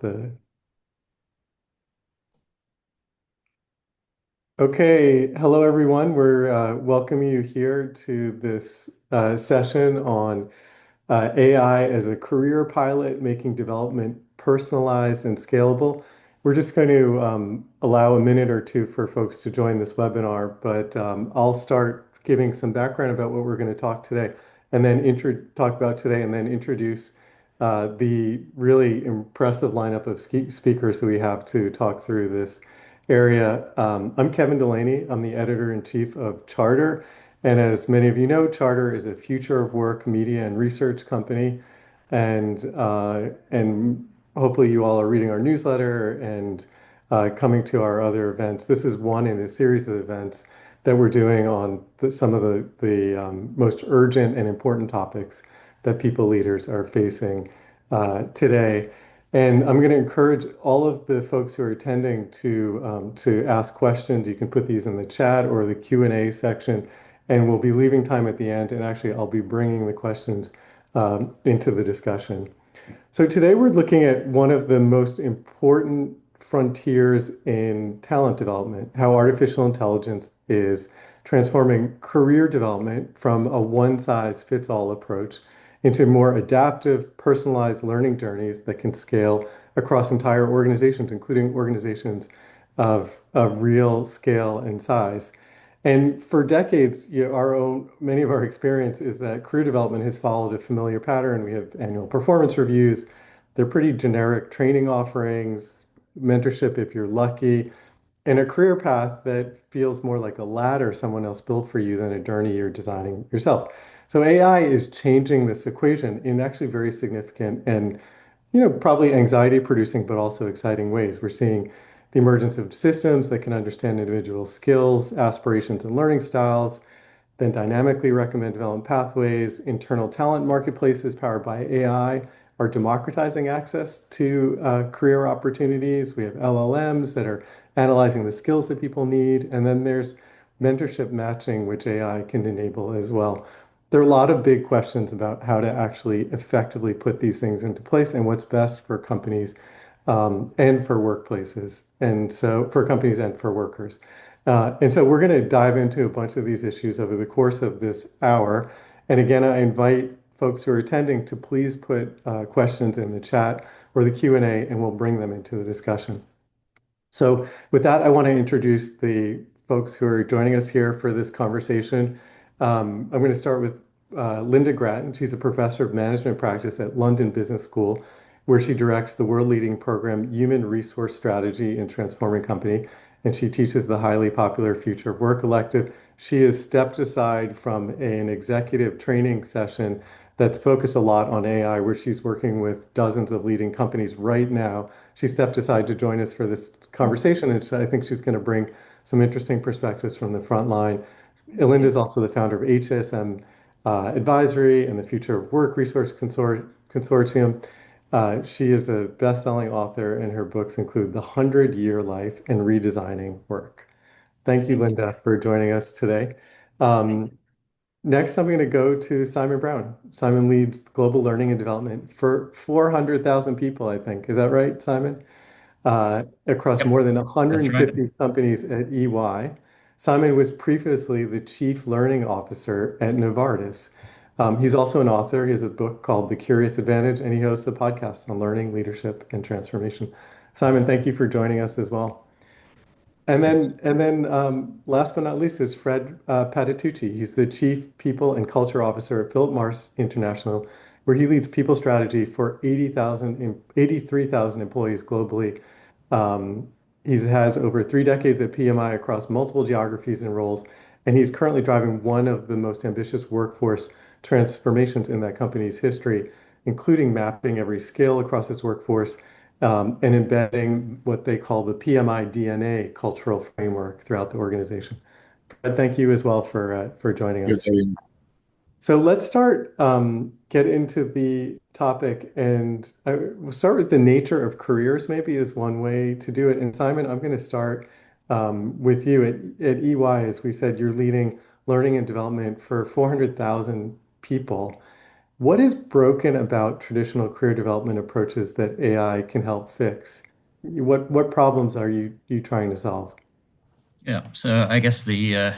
the. Okay, hello everyone. We're welcoming you here to this session on AI as a career pilot, making development personalized and scalable. We're just going to allow a minute or two for folks to join this webinar, but I'll start giving some background about what we're going to talk today, and then talk about today, and then introduce the really impressive lineup of speakers that we have to talk through this area. I'm Kevin Delaney. I'm the editor-in-chief of Charter. And as many of you know, Charter is a future of work media and research company. And hopefully you all are reading our newsletter and coming to our other events. This is one in a series of events that we're doing on some of the most urgent and important topics that people leaders are facing today. And I'm going to encourage all of the folks who are attending to ask questions. You can put these in the chat or the Q&A section, and we'll be leaving time at the end. And actually, I'll be bringing the questions into the discussion. So today we're looking at one of the most important frontiers in talent development, how artificial intelligence is transforming career development from a one-size-fits-all approach into more adaptive, personalized learning journeys that can scale across entire organizations, including organizations of real scale and size. And for decades, many of our experience is that career development has followed a familiar pattern. We have annual performance reviews. They're pretty generic training offerings, mentorship if you're lucky, and a career path that feels more like a ladder someone else built for you than a journey you're designing yourself. So AI is changing this equation in actually very significant and probably anxiety producing, but also exciting ways. We're seeing the emergence of systems that can understand individual skills, aspirations, and learning styles, then dynamically recommend development pathways. Internal talent marketplaces powered by AI are democratizing access to career opportunities. We have LLMs that are analyzing the skills that people need. And then there's mentorship matching, which AI can enable as well. There are a lot of big questions about how to actually effectively put these things into place and what's best for companies and for workplaces, and so for companies and for workers. And so we're going to dive into a bunch of these issues over the course of this hour. And again, I invite folks who are attending to please put questions in the chat or the Q&A, and we'll bring them into the discussion. So with that, I want to introduce the folks who are joining us here for this conversation. I'm going to start with Lynda Gratton. She's a professor of management practice at London Business School, where she directs the world-leading program Human Resource Strategy in Transforming Company, and she teaches the highly popular Future of Work elective. She has stepped aside from an executive training session that's focused a lot on AI, where she's working with dozens of leading companies right now. She stepped aside to join us for this conversation, and so I think she's going to bring some interesting perspectives from the front line. Lynda is also the founder of HSM Advisory and the Future of Work Research Consortium. She is a best-selling author, and her books include The 100-Year Life and Redesigning Work. Thank you, Lynda, for joining us today. Next, I'm going to go to Simon Brown. Simon leads global learning and development for 400,000 people, I think. Is that right, Simon? Across more than That's right. 150 companies at EY. Simon was previously the Chief Learning Officer at Novartis. He's also an author. He has a book called The Curious Advantage, and he hosts a podcast on learning, leadership, and transformation. Simon, thank you for joining us as well. And then last but not least is Fred Patitucci. He's the Chief People and Culture Officer at Philip Morris International, where he leads people strategy for 83,000 employees globally. He has over 3 decades at PMI across multiple geographies and roles, and he's currently driving one of the most ambitious workforce transformations in that company's history, including mapping every skill across its workforce and embedding what they call the PMI DNA cultural framework throughout the organization. Fred, thank you as well for joining You're us. very So let's get into the topic, and we'll start with the nature of careers, maybe is one way to do it. And Simon, I'm going to start with you at EY. As we said, you're leading learning and development for 400,000 people. What is broken about traditional career development approaches that AI can help fix? What problems are you trying to solve? Yeah, so I guess the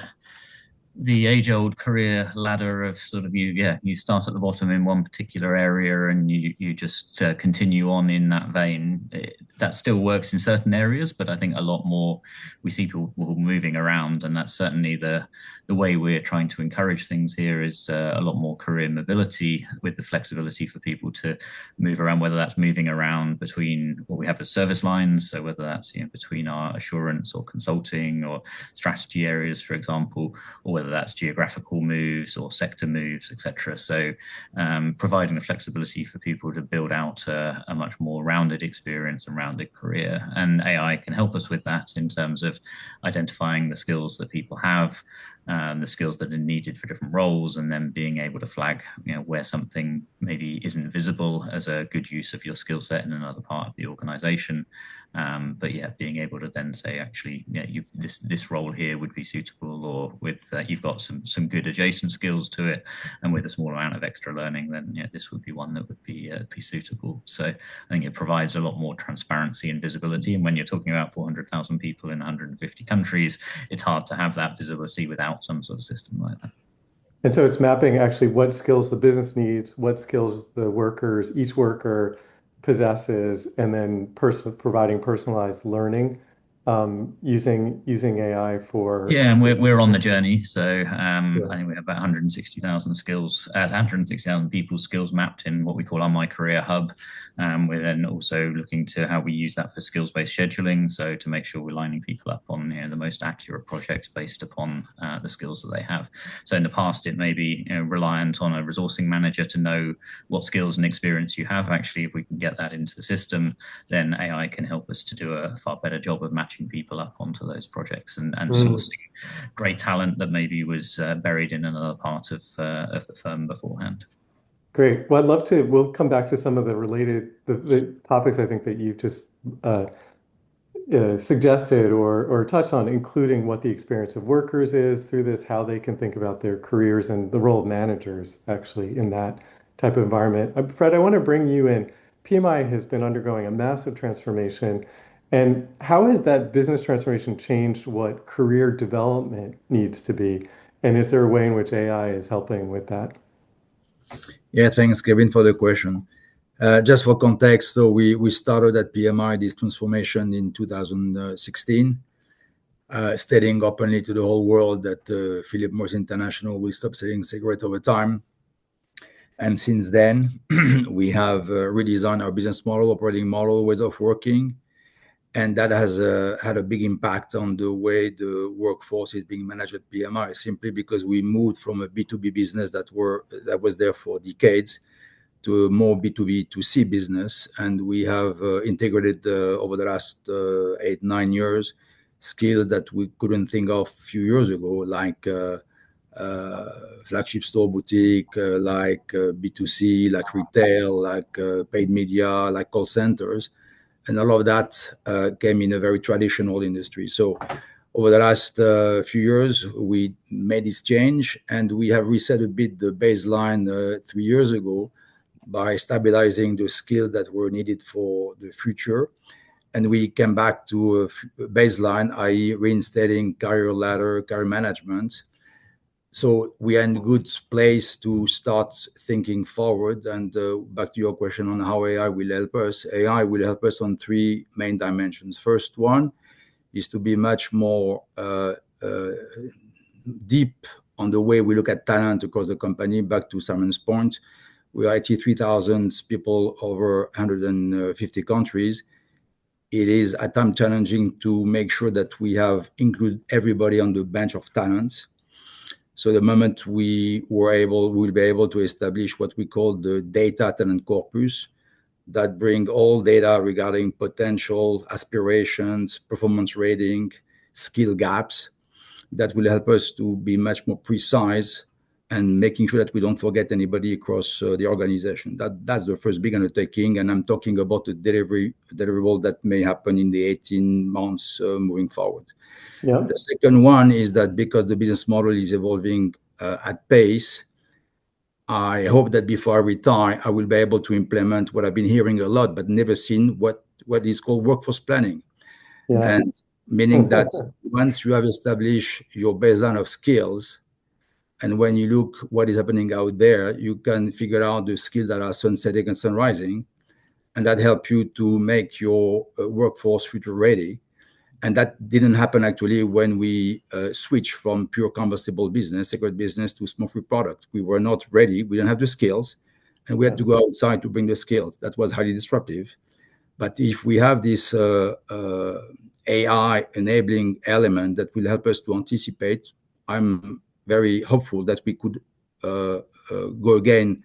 age-old career ladder of sort of you start at the bottom in one particular area and you just continue on in that vein. That still works in certain areas, but I think a lot more we see people moving around, and that's certainly the way we're trying to encourage things here is a lot more career mobility with the flexibility for people to move around, whether that's moving around between what we have as service lines, so whether that's between our assurance or consulting or strategy areas, for example, or whether that's geographical moves or sector moves, etc. So providing the flexibility for people to build out a much more rounded experience and rounded career. And AI can help us with that in terms of identifying the skills that people have, the skills that are needed for different roles, and then being able to flag where something maybe isn't visible as a good use of your skill set in another part of the organization. But yeah, being able to then say, actually, this role here would be suitable, or with you've got some good adjacent skills to it, and with a small amount of extra learning, then this would be one that would be suitable. So I think it provides a lot more transparency and visibility. And when you're talking about 400,000 people in 150 countries, it's hard to have that visibility without some sort of system like that. And so it's mapping actually what skills the business needs, what skills the workers, each worker possesses, and then providing personalized learning using AI for Yeah, and we're on the journey. So yeah. I think we have about 160,000 skills, 160,000 people's skills mapped in what we call our My Career Hub. We're then also looking to how we use that for skills-based scheduling, so to make sure we're lining people up on the most accurate projects based upon the skills that they have. So in the past, it may be reliant on a resourcing manager to know what skills and experience you have. Actually, if we can get that into the system, then AI can help us to do a far better job of matching people up onto those projects and Mm. sourcing great talent that maybe was buried in another part of the firm beforehand. Great. Well, I'd love to. We'll come back to some of the related the topics I think that you've just uh, suggested or touched on, including what the experience of workers is through this, how they can think about their careers and the role of managers actually in that type of environment. Fred, I want to bring you in. PMI has been undergoing a massive transformation. And how has that business transformation changed what career development needs to be? And is there a way in which AI is helping with that? Yeah, thanks, Kevin, for the question. Just for context, so we started at PMI this transformation in 2016, stating openly to the whole world that Philip Morris International will stop selling cigarettes over time. And since then, we have redesigned our business model, operating model, ways of working, and that has had a big impact on the way the workforce is being managed at PMI. Simply because we moved from a B2B business that was there for decades to a more B2B2C business, and we have integrated over the last 8-9 years skills that we couldn't think of a few years ago, like flagship store boutique, like B2C, like retail, like paid media, like call centers. And all of that came in a very traditional industry. So over the last few years, we made this change, and we have reset a bit the baseline 3 years ago by stabilizing the skills that were needed for the future. And we came back to a baseline, i.e. reinstating career ladder, career management. So we are in a good place to start thinking forward. And back to your question on how AI will help us. AI will help us on three main dimensions. First one is to be much more deep on the way we look at talent across the company. Back to Simon's point, we are 83,000 people over 150 countries. It is at times challenging to make sure that we have include everybody on the bench of talents. So the moment we'll be able to establish what we call the data talent corpus that bring all data regarding potential, aspirations, performance rating, skill gaps, that will help us to be much more precise and making sure that we don't forget anybody across the organization. That's the first big undertaking, and I'm talking about the deliverable that may happen in the 18 months moving forward. Yeah. The second one is that because the business model is evolving at pace, I hope that before I retire, I will be able to implement what I've been hearing a lot, but never seen what is called workforce planning. Yeah. And meaning that once you have established your baseline of skills, and when you look what is happening out there, you can figure out the skills that are sunsetting and sunrising, and that help you to make your workforce future ready. And that didn't happen actually when we switched from pure combustible business, cigarette business, to smoke-free product. We were not ready. We didn't have the skills, and we had to go outside to bring the skills. That was highly disruptive. But if we have this AI enabling element that will help us to anticipate, I'm very hopeful that we could go again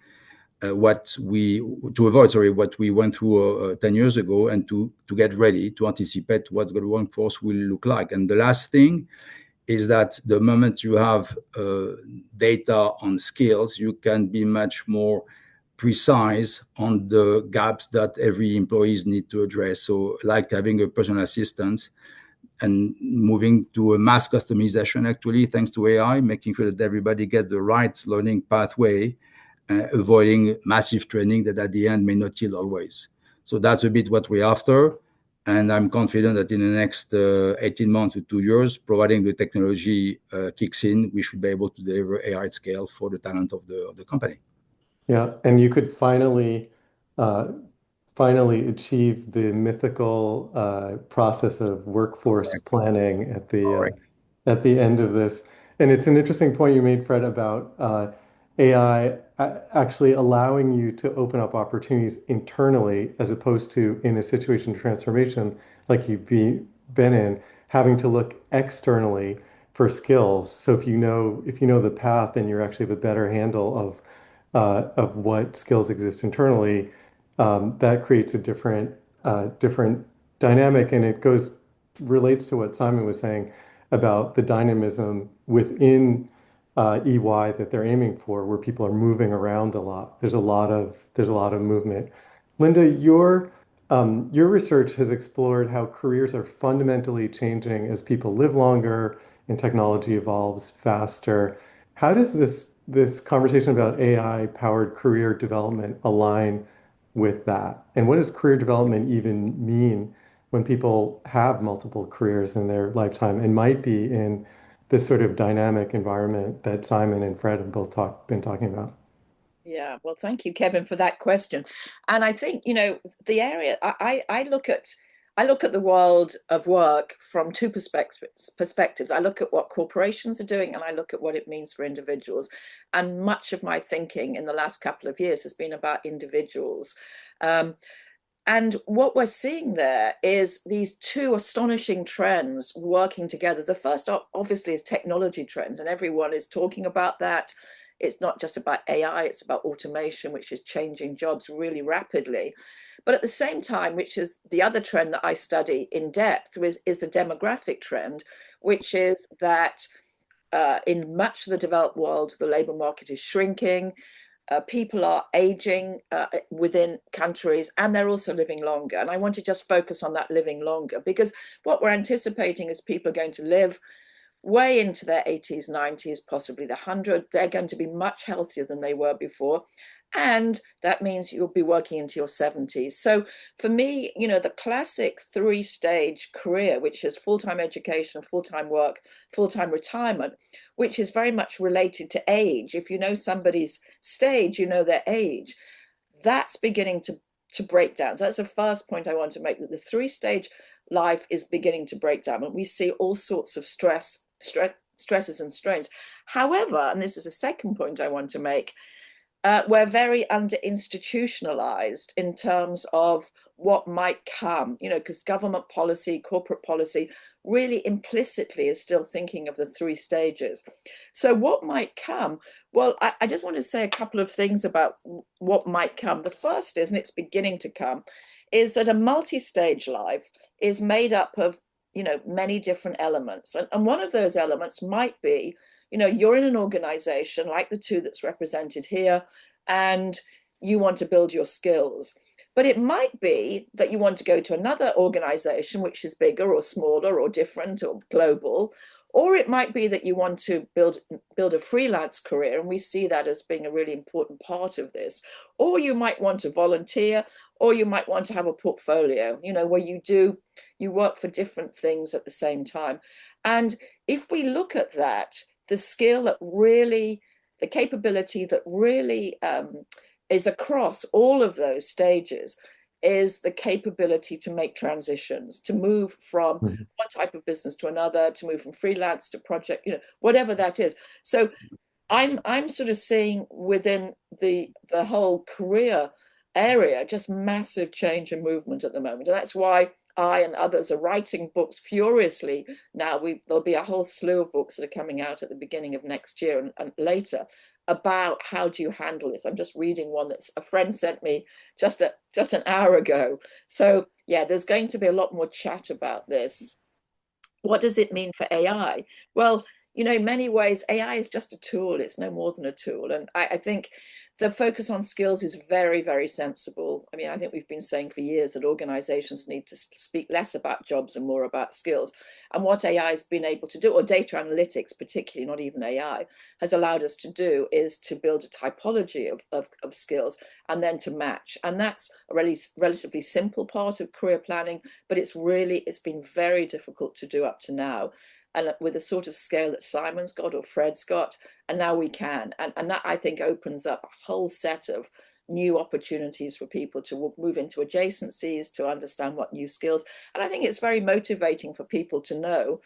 what we to avoid what we went through 10 years ago, and to get ready to anticipate what the workforce will look like. And the last thing is that the moment you have data on skills, you can be much more precise on the gaps that every employees need to address. So like having a personal assistant and moving to a mass customization, actually, thanks to AI, making sure that everybody gets the right learning pathway, avoiding massive training that at the end may not yield always. So that's a bit what we're after. And I'm confident that in the next 18 months to 2 years, providing the technology kicks in, we should be able to deliver AI at scale for the talent of the company. Yeah, and you could uh, finally achieve the mythical process of workforce planning at the end of this. And it's an interesting point you made, Fred, about AI actually allowing you to open up opportunities internally as opposed to in a situation of transformation like been in, having to look externally for skills. So if you know the path, then you're actually have a better handle of what skills exist internally. That creates a different dynamic, and it relates to what Simon was saying about the dynamism within EY that they're aiming for, where people are moving around a lot. There's a lot of movement. Lynda, your research has explored how careers are fundamentally changing as people live longer and technology evolves faster. How does this conversation about AI powered career development align with that? And what does career development even mean when people have multiple careers in their lifetime and might be in this sort of dynamic environment that Simon and Fred have both been talking about? Yeah, well, thank you, Kevin, for that question. And I think, the area I look at the world of work from two perspectives. I look at what corporations are doing, and I look at what it means for individuals. And much of my thinking in the last couple of years has been about individuals. And what we're seeing there is these two astonishing trends working together. The first, obviously, is technology trends, and everyone is talking about that. It's not just about AI, it's about automation, which is changing jobs really rapidly. But at the same time, which is the other trend that I study in depth, is the demographic trend, which is that in much of the developed world, the labor market is shrinking. People are aging within countries, and they're also living longer. And I want to just focus on that living longer, because what we're anticipating is people are going to live way into their 80s, 90s, possibly the 100. They're going to be much healthier than they were before. And that means you'll be working into your 70s. So for me, the classic three-stage career, which is full-time education, full-time work, full-time retirement, which is very much related to age. If you know somebody's stage, you know their age. That's beginning to break down. So that's the first point I want to make, that the three-stage life is beginning to break down. And we see all sorts of stresses and strains. However, and this is the second point I want to make, we're very under institutionalized in terms of what might come, because government policy, corporate policy really implicitly is still thinking of the three stages. So what might come? Well, I just want to say a couple of things about what might come. The first is, and it's beginning to come, is that a multi-stage life is made up of, many different elements. And one of those elements might be, you're in an organization like the two that's represented here, and you want to build your skills. But it might be that you want to go to another organization, which is bigger or smaller or different or global, Or it might be that you want to build a freelance career, and we see that as being a really important part of this. Or you might want to volunteer, or you might want to have a portfolio, where you work for different things at the same time. And if we look at that, the skill that really, the capability that really is across all of those stages is the capability to make transitions, to move from one type of business to another, to move from freelance to project, whatever that is. So I'm sort of seeing within the whole career area just massive change and movement at the moment. And that's why I and others are writing books furiously now. There'll be a whole slew of books that are coming out at the beginning of next year and later about how do you handle this. I'm just reading one that a friend sent me just an hour ago. So yeah, there's going to be a lot more chat about this. What does it mean for AI? Well, in many ways, AI is just a tool. It's no more than a tool. And I think the focus on skills is very, very sensible. I mean, I think we've been saying for years that organizations need to speak less about jobs and more about skills. And what AI has been able to do, or data analytics, particularly, not even AI, has allowed us to do is to build a typology of skills and then to match. And that's a really relatively simple part of career planning, but it's been very difficult to do up to now. And with the sort of scale that Simon's got or Fred's got, and now we can. And that, I think, opens up a whole set of new opportunities for people to move into adjacencies, to understand what new skills. And I think it's very motivating for people to know,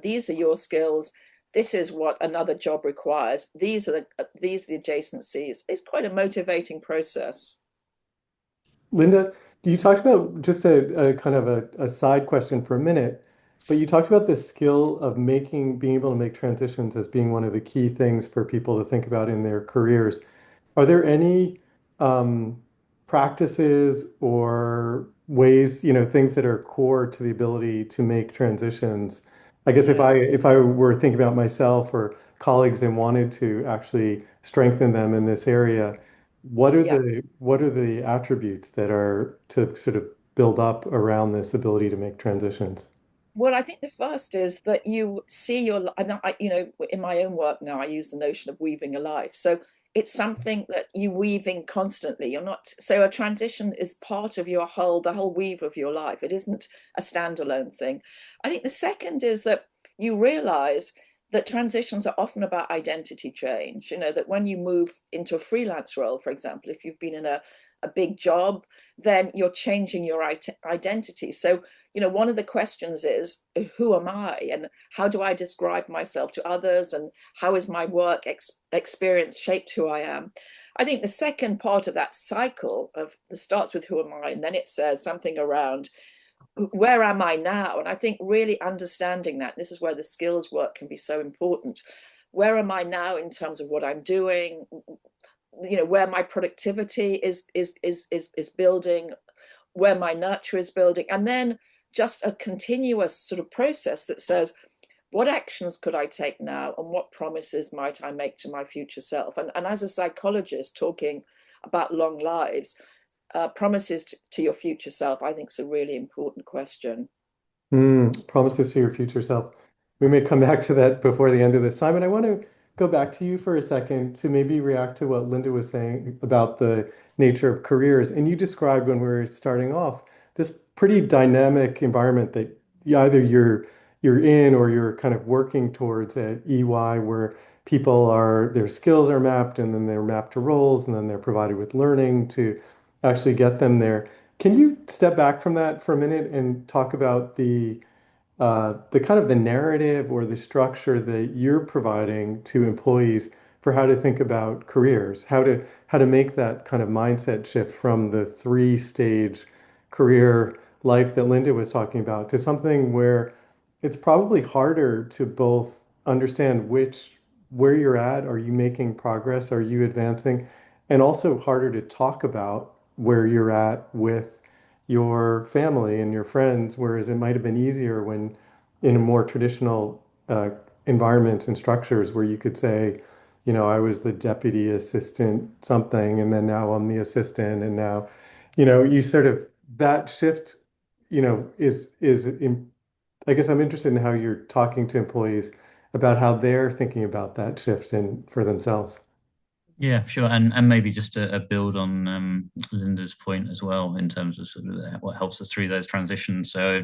these are your skills. This is what another job requires. These are the adjacencies. It's quite a motivating process. Lynda, you talked about just a kind of a side question for a minute, but you talked about the skill of being able to make transitions as being one of the key things for people to think about in their careers. Are there any um, practices or ways, things that are core to the ability to make transitions? I guess Yeah. if I were thinking about myself or colleagues and wanted to actually strengthen them in this area, Yeah. what are the attributes that are to sort of build up around this ability to make transitions? Well, I think the first is that you see in my own work now, I use the notion of weaving a life. So it's something that you weaving constantly. You're not, so a transition is part of the whole weave of your life. It isn't a standalone thing. I think the second is that you realize that transitions are often about identity change. That when you move into a freelance role, for example, if you've been in a big job, then you're changing your identity. So one of the questions is, who am I and how do I describe myself to others, and how is my work experience shaped who I am? I think the second part of that cycle starts with who am I, and then it says something around where am I now? And I think really understanding that, this is where the skills work can be so important. Where am I now in terms of what I'm doing? Where my productivity is building, where my nurture is building, and then just a continuous sort of process that says, what actions could I take now, and what promises might I make to my future self? And as a psychologist talking about long lives, promises to your future self, I think is a really important question. Promises to your future self. We may come back to that before the end of this. Simon, I want to go back to you for a second to maybe react to what Lynda was saying about the nature of careers. And you described when we were starting off this pretty dynamic environment that either you're in or you're kind of working towards at EY, where their skills are mapped and then they're mapped to roles and then they're provided with learning to actually get them there. Can you step back from that for a minute and talk about the kind of the narrative or the structure that you're providing to employees for how to think about careers, how to make that kind of mindset shift from the three-stage career life that Lynda was talking about to something where it's probably harder to both understand where you're at, are you making progress, are you advancing, and also harder to talk about where you're at with your family and your friends, whereas it might have been easier when in a more traditional environments and structures where you could say, I was the deputy assistant something, and then now I'm the assistant, and now, you sort of that shift, is I guess I'm interested in how you're talking to employees about how they're thinking about that shift for themselves. Yeah, sure. And maybe just a build on Lynda's point as well in terms of sort of what helps us through those transitions. So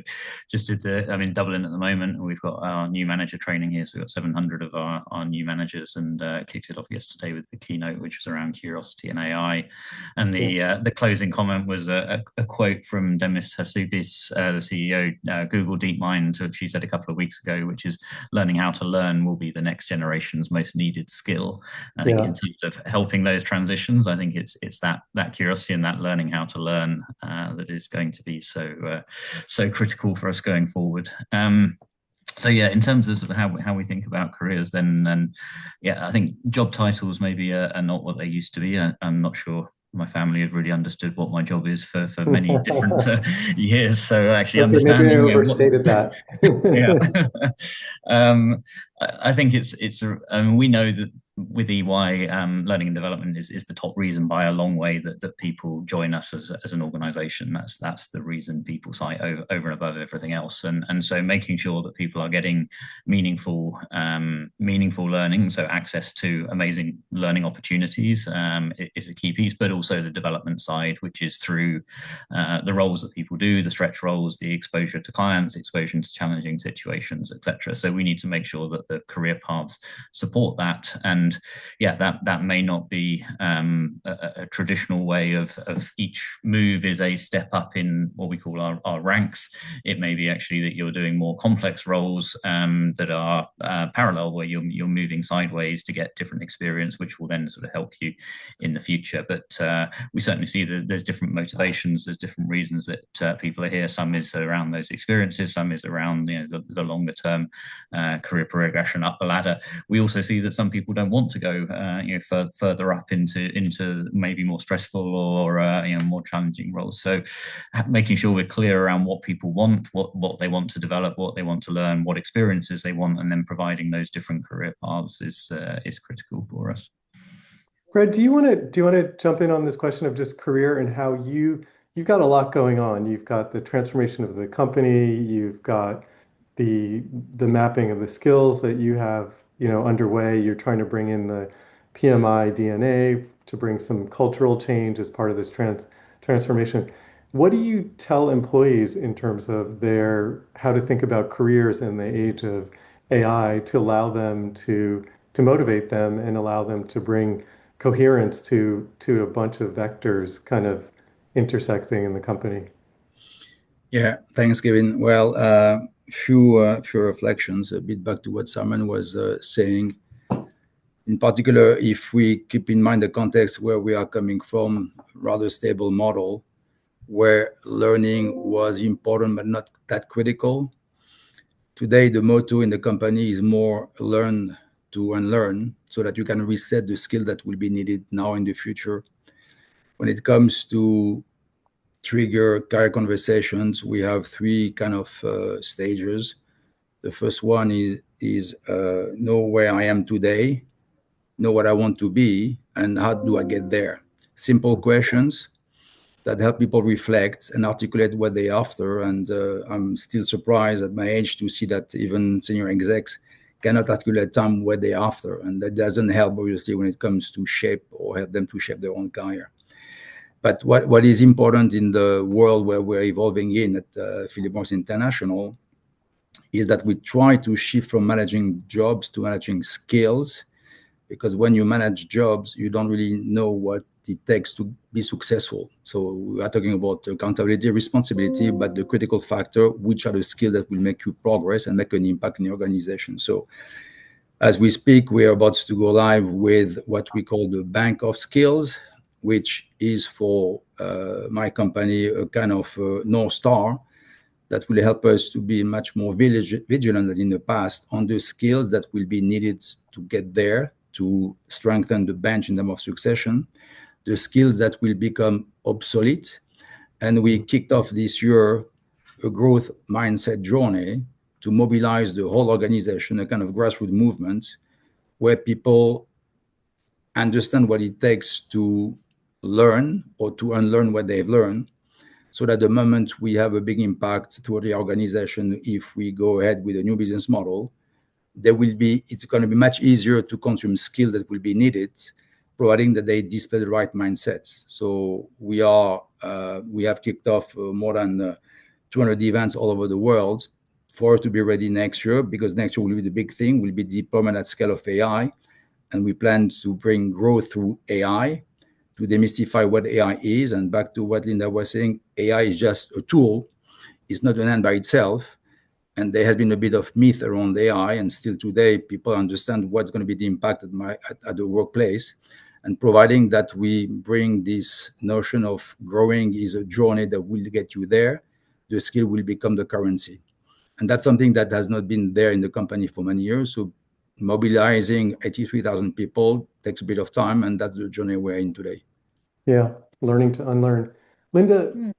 just I'm in Dublin at the moment, and we've got our new manager training here. So we've got 700 of our new managers, and kicked it off yesterday with the keynote, which was around curiosity and AI. And the closing comment was a quote from Demis Hassabis, the CEO, Google DeepMind, which she said a couple of weeks ago, which is learning how to learn will be the next generation's most needed skill. I think in terms of helping those transitions, I think it's that curiosity and that learning how to learn that is going to be so critical for us going forward. So yeah, in terms of, sort of how we think about careers, then yeah, I think job titles maybe are not what they used to be. I'm not sure my family have really understood what my job is for many different years. So actually understanding, maybe I overstated that. Yeah. I think we know that with EY, learning and development is the top reason by a long way that people join us as an organization. That's the reason people cite over and above everything else. And so making sure that people are getting meaningful learning, so access to amazing learning opportunities is a key piece, but also the development side, which is through the roles that people do, the stretch roles, the exposure to clients, exposure to challenging situations, etc. So we need to make sure that the career paths support that. And yeah, that may not be a traditional way of each move is a step up in what we call our ranks. It may be actually that you're doing more complex roles that are parallel, where you're moving sideways to get different experience, which will then sort of help you in the future. But we certainly see that there's different motivations, there's different reasons that people are here. Some is around those experiences, some is around the longer term career progression up the ladder. We also see that some people don't want to go further up into maybe more stressful or more challenging roles. So making sure we're clear around what people want, what they want to develop, what they want to learn, what experiences they want, and then providing those different career paths is critical for us. Fred, do you want to jump in on this question of just career and how you've got a lot going on? You've got the transformation of the company, you've got the mapping of the skills that you have underway. You're trying to bring in the PMI DNA to bring some cultural change as part of this transformation. What do you tell employees in terms of how to think about careers in the age of AI to allow them to motivate them and allow them to bring coherence to a bunch of vectors kind of intersecting in the company? Yeah, thanks, Kevin. Well, few reflections, a bit back to what Simon was saying. In particular, if we keep in mind the context where we are coming from, rather stable model, where learning was important but not that critical. Today, the motto in the company is more learn to unlearn, so that you can reset the skill that will be needed now in the future. When it comes to trigger career conversations, we have three kind of stages. The first one is know where I am today, know what I want to be, and how do I get there? Simple questions that help people reflect and articulate what they're after. And I'm still surprised at my age to see that even senior execs cannot articulate time what they're after. And that doesn't help, obviously, when it comes to shape or help them to shape their own career. But what is important in the world where we're evolving in at Philip Morris International is that we try to shift from managing jobs to managing skills, because when you manage jobs, you don't really know what it takes to be successful. So we are talking about accountability, responsibility, but the critical factor, which are the skills that will make you progress and make an impact in the organization. So as we speak, we are about to go live with what we call the Bank of Skills, which is for my company a kind of North Star that will help us to be much more vigilant than in the past on the skills that will be needed to get there, to strengthen the bench in terms of succession, the skills that will become obsolete. And we kicked off this year a growth mindset journey to mobilize the whole organization, a kind of grassroots movement where people understand what it takes to learn or to unlearn what they've learned, so that the moment we have a big impact through the organization, if we go ahead with a new business model, it's going to be much easier to consume skill that will be needed, providing that they display the right mindsets. So we have kicked off more than 200 events all over the world for us to be ready next year, because next year will be the big thing, will be deployment at scale of AI. And we plan to bring growth through AI, to demystify what AI is. And back to what Lynda was saying, AI is just a tool. It's not an end by itself. And there has been a bit of myth around AI, and still today, people understand what's going to be the impact at the workplace. And providing that we bring this notion of growing is a journey that will get you there, the skill will become the currency. And that's something that has not been there in the company for many years. So mobilizing 83,000 people takes a bit of time, and that's the journey we're in today. Yeah, learning to unlearn. Lynda,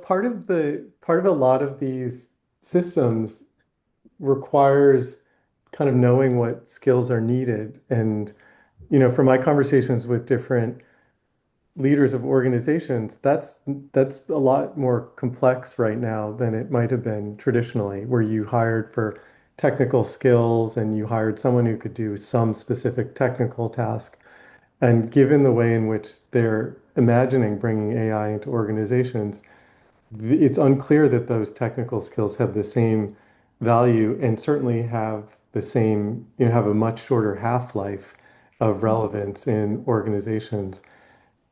part of a lot of these systems requires kind of knowing what skills are needed. And, from my conversations with different leaders of organizations, that's a lot more complex right now than it might have been traditionally, where you hired for technical skills and you hired someone who could do some specific technical task. And given the way in which they're imagining bringing AI into organizations, it's unclear that those technical skills have the same value and certainly have the same, have a much shorter half-life of relevance in organizations.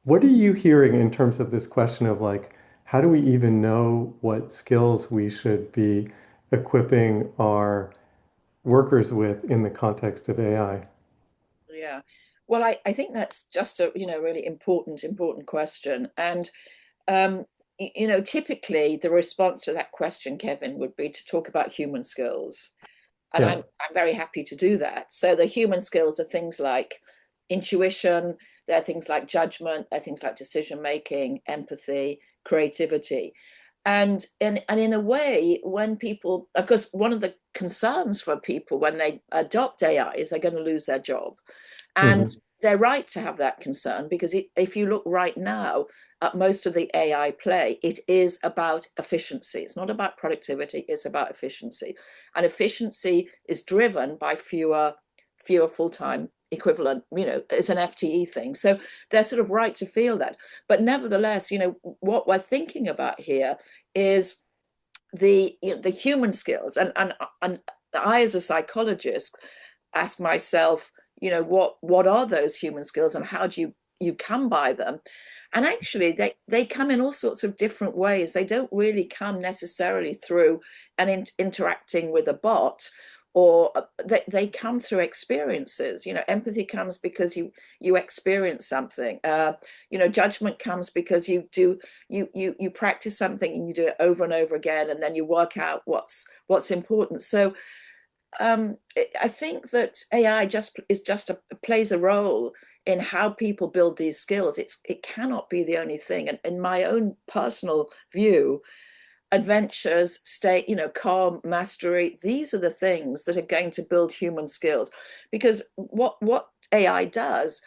What are you hearing in terms of this question of like, how do we even know what skills we should be equipping our workers with in the context of AI? Yeah. Well, I think that's just a really important question. And typically the response to that question, Kevin, would be to talk about human skills. And Yeah. I'm very happy to do that. So the human skills are things like intuition, they're things like judgment, they're things like decision making, empathy, creativity. And in a way, when people, of course, one of the concerns for people when they adopt AI is they're going to lose their job. And they're right to have that concern, because if you look right now at most of the AI play, it is about efficiency. It's not about productivity, it's about efficiency. And efficiency is driven by fewer full-time equivalent, it's an FTE thing. So they're sort of right to feel that. But nevertheless, what we're thinking about here is the human skills. And I, as a psychologist, ask myself, what are those human skills and how do you come by them? And actually they come in all sorts of different ways. They don't really come necessarily through interacting with a bot, or they come through experiences. Empathy comes because you experience something. Judgment comes because you practice something and you do it over and over again, and then you work out what's important. So I think that AI plays a role in how people build these skills. It cannot be the only thing. And in my own personal view, adventures, calm, mastery, these are the things that are going to build human skills. Because what AI does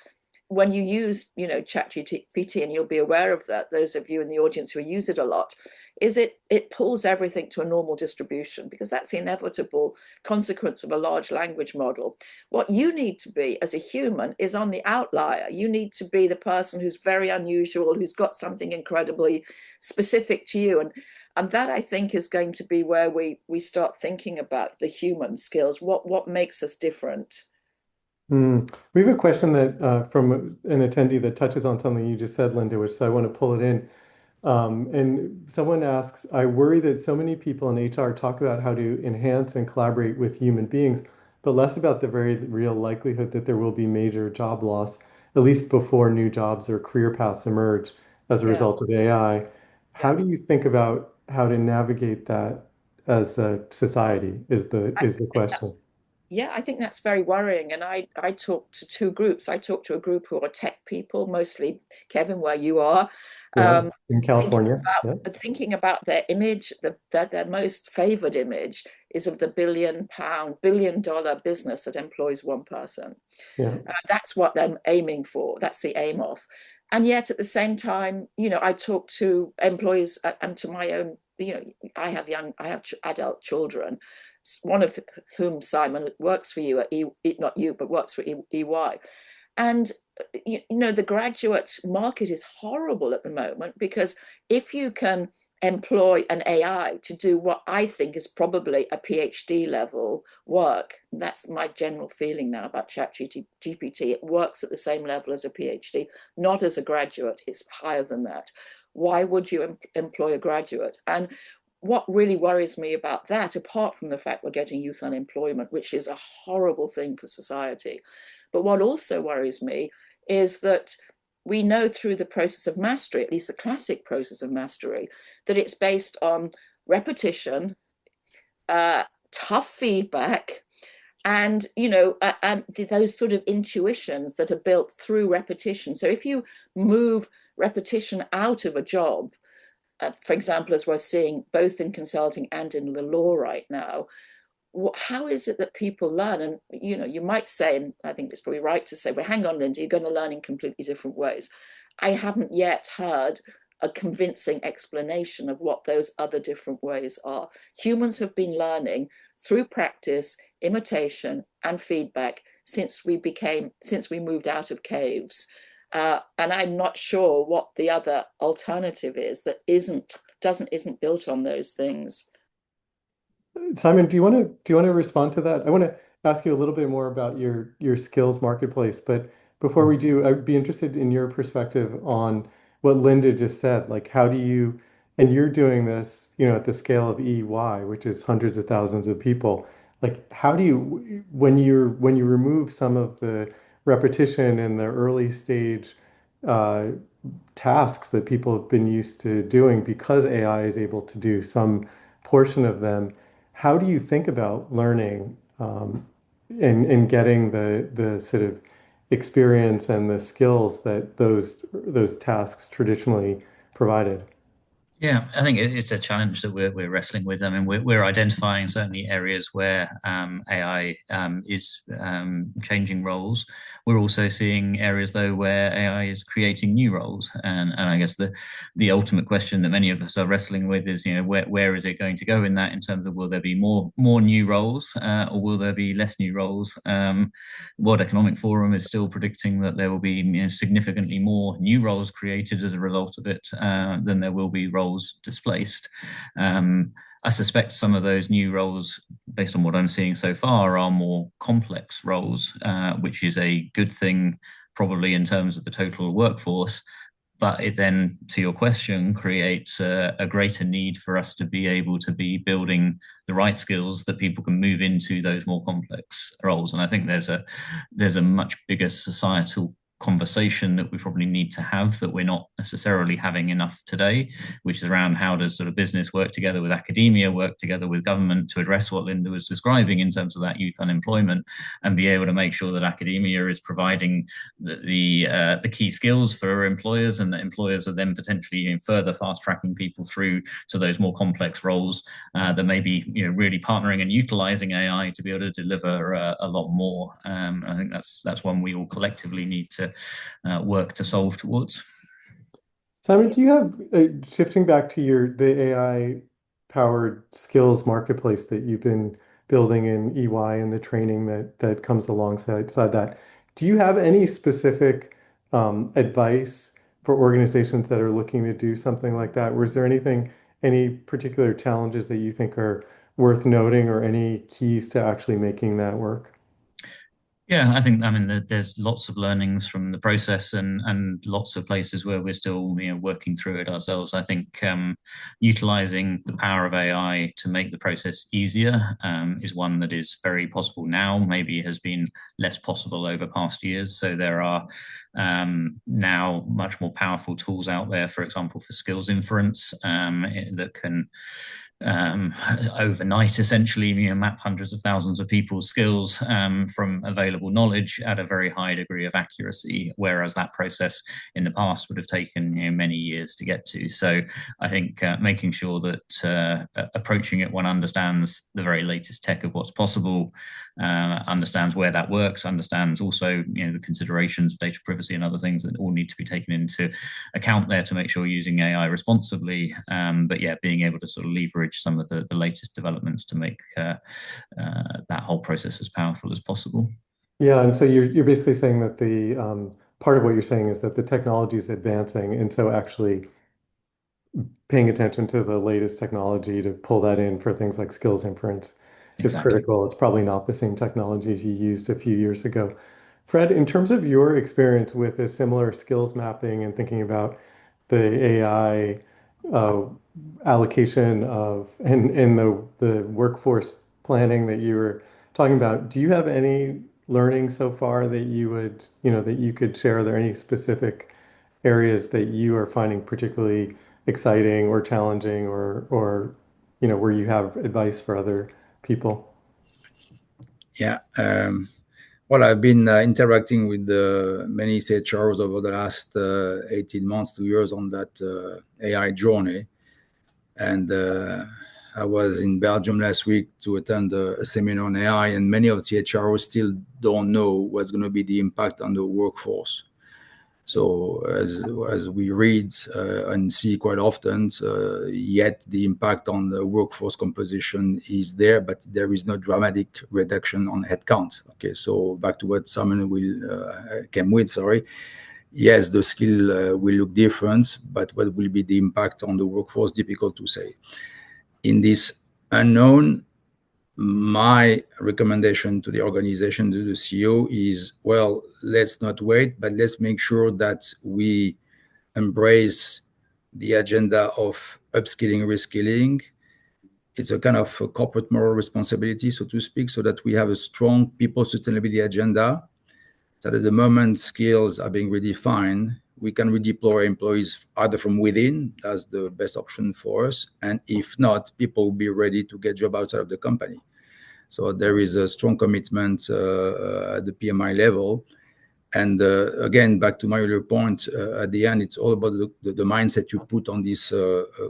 when you use, ChatGPT, and you'll be aware of that, those of you in the audience who use it a lot, is it pulls everything to a normal distribution, because that's the inevitable consequence of a large language model. What you need to be as a human is on the outlier. You need to be the person who's very unusual, who's got something incredibly specific to you. And that, I think, is going to be where we start thinking about the human skills. What makes us different? We have a question that from an attendee that touches on something you just said, Lynda, which so I want to pull it in. And someone asks, I worry that so many people in HR talk about how to enhance and collaborate with human beings, but less about the very real likelihood that there will be major job loss, at least before new jobs or career paths emerge as a result of AI. How do you think about how to navigate that as a society is the question. Yeah, I think that's very worrying. And I talked to two groups. I talked to a group who are tech people, mostly, Kevin, where you are. In California. Thinking about their image, their most favored image is of the billion-dollar business that employs one person. That's what they're aiming for. That's the aim of. And yet at the same time, I talk to employees and to my own, I have adult children. one of whom, Simon, works for you at not you, but works for EY. And the graduate market is horrible at the moment, because if you can employ an AI to do what I think is probably a PhD level work, that's my general feeling now about ChatGPT. It works at the same level as a PhD, not as a graduate. It's higher than that. Why would you employ a graduate? And what really worries me about that, apart from the fact we're getting youth unemployment, which is a horrible thing for society, but what also worries me is that we know through the process of mastery, at least the classic process of mastery, that it's based on repetition, tough feedback, and and those sort of intuitions that are built through repetition. So if you move repetition out of a job, for example, as we're seeing both in consulting and in the law right now, how is it that people learn? And you might say, and I think it's probably right to say, well, hang on, Lynda, you're going to learn in completely different ways. I haven't yet heard a convincing explanation of what those other different ways are. Humans have been learning through practice, imitation, and feedback since we moved out of caves. And I'm not sure what the other alternative is that isn't built on those things. Simon, do you want to respond to that? I want to ask you a little bit more about your skills marketplace, but before we do, I'd be interested in your perspective on what Lynda just said. Like, how do you, and you're doing this, at the scale of EY, which is hundreds of thousands of people. Like, how do you, when you remove some of the repetition and the early stage uh, tasks that people have been used to doing, because AI is able to do some portion of them, how do you think about learning and getting the sort of experience and the skills that those tasks traditionally provided? Yeah, I think it's a challenge that we're wrestling with. I mean, we're identifying certainly areas where AI is changing roles. We're also seeing areas, though, where AI is creating new roles. And I guess the ultimate question that many of us are wrestling with is, where is it going to go in that, in terms of, will there be more new roles, or will there be less new roles? World Economic Forum is still predicting that there will be significantly more new roles created as a result of it than there will be roles displaced. I suspect some of those new roles, based on what I'm seeing so far, are more complex roles, which is a good thing probably in terms of the total workforce. But it then, to your question, creates a greater need for us to be able to be building the right skills that people can move into those more complex roles. And I think there's a much bigger societal conversation that we probably need to have that we're not necessarily having enough today, which is around how does sort of business work together with academia, work together with government to address what Lynda was describing in terms of that youth unemployment, and be able to make sure that academia is providing the key skills for employers, and that employers are then potentially further fast tracking people through to those more complex roles that may be really partnering and utilizing AI to be able to deliver a lot more. I think that's one we all collectively need to work to solve towards. Simon, do you have, shifting back to the AI powered skills marketplace that you've been building in EY and the training that comes alongside that, do you have any specific advice for organizations that are looking to do something like that? Or is there any particular challenges that you think are worth noting, or any keys to actually making that work? Yeah, I mean, there's lots of learnings from the process, and lots of places where we're still working through it ourselves. I think utilizing the power of AI to make the process easier is one that is very possible now, maybe has been less possible over past years. So there are now much more powerful tools out there, for example, for skills inference that can overnight essentially map hundreds of thousands of people's skills from available knowledge at a very high degree of accuracy, whereas that process in the past would have taken many years to get to. So I think making sure that approaching it, one understands the very latest tech of what's possible, understands where that works, understands also the considerations of data privacy and other things that all need to be taken into account there to make sure you're using AI responsibly. But yeah, being able to sort of leverage leverage some of the latest developments to make that whole process as powerful as possible. Yeah, and so you're basically saying that the part of what you're saying is that the technology is advancing, and so actually paying attention to the latest technology to pull that in for things like skills inference is Exactly. critical. It's probably not the same technology you used a few years ago. Fred, in terms of your experience with a similar skills mapping and thinking about the AI uh, allocation of and the workforce planning that you were talking about, do you have any learning so far that you would, that you could share? Are there any specific areas that you are finding particularly exciting or challenging or where you have advice for other people? Yeah. Well, I've been interacting with many CHROs over the last 18 months, 2 years on that AI journey. And I was in Belgium last week to attend a seminar on AI, and many of the CHROs still don't know what's going to be the impact on the workforce. So as we read and see quite often, yet the impact on the workforce composition is there, but there is no dramatic reduction on headcount. Okay, so back to what Simon came with. Sorry. Yes, the skill will look different, but what will be the impact on the workforce? Difficult to say. In this unknown, my recommendation to the organization, to the CEO, is, well, let's not wait, but let's make sure that we embrace the agenda of upskilling, reskilling. It's a kind of a corporate moral responsibility, so to speak, so that we have a strong people sustainability agenda, that at the moment skills are being redefined, we can redeploy employees either from within, that's the best option for us, and if not, people will be ready to get job outside of the company. So there is a strong commitment at the PMI level. And again, back to my earlier point, at the end, it's all about the mindset you put on this